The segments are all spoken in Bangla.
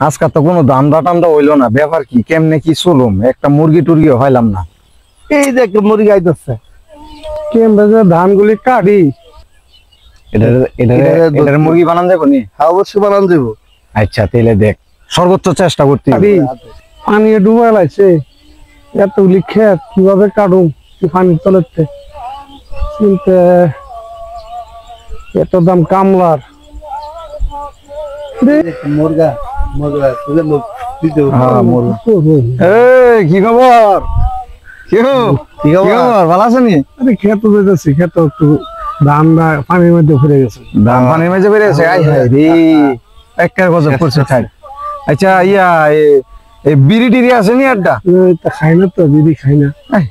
আজকে তো কোনো দান্দা টান্দা হইলো না, ব্যাপার কি কেমনে কি চলুম, একটা মুরগি টুরগি হইলাম না। এই দেখ মুরগি আইতেছে, কেমন ধানগুলি কাটি এটার মুরগি বানান যাবো নি? অবশ্যই বানান দেবো। আচ্ছা তাহলে দেখ, সর্বোচ্চ চেষ্টা করতে হবে। পানি ডুবাই লাগছে, এতগুলি ক্ষেত কিভাবে কাটুম পানির তলেতে, চিনতে এত দাম কামলার। মুরগা মুরগা কি খবর? কি খবর, ভালো আছেন? আরে খেতে যেতেছি, খেতে একটু ধান পানির মধ্যে ফিরে গেছে। ধান পানির মধ্যে ফিরে গেছে, একটা গজব করছে খাই। আচ্ছা ইয়া এই বিড়ি টিড়ি আছে নি একটা? খাই না তো, দিদি খাই না।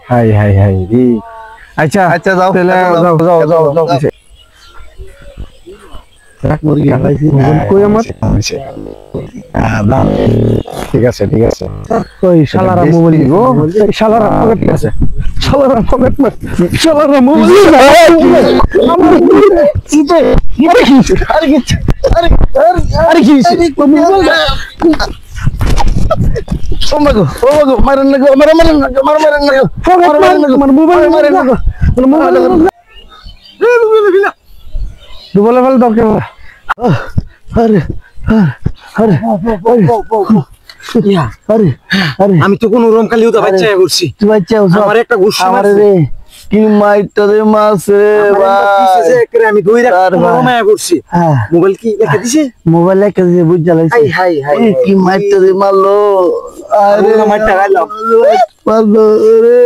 হাই হাই হাই রে। আচ্ছা আচ্ছা যাও যাও যাও যাও যাও। মুরগি কই আমার? ঠিক আছে ঠিক আছে। ওই শালারা মোবাইল গো, শালারা পকেট আছে, শালারা পকেট মার, শালারা মোবাইল আমার চিতে আরে কি আরে কি আরে আরে কি মোবাইল ও মাগো মারেন না গো, মারেন না গো, মারেন না গো, পকেট মারেন না গো, আমার মোবাইল মারেন না গো, আমার মোবাইল দুবলে বল দরকার। আরে আরে আরে আরে আমি তো কোন রকম খালি উদা বাচ্চা করছি। তুই বাচ্চা আমার একটা গুষ্টি আমারে রে কি মাইটা রে মাসে ভাই আমি দুই রাত মায়া করছি। মোবাইল কি লেখা দিছে? মোবাইল লেখা দিছে, বুঝ জ্বালাইছে। হাই হাই কি মাইটা রে মারলো, আরে মাইটা গাইলাম মারলো রে।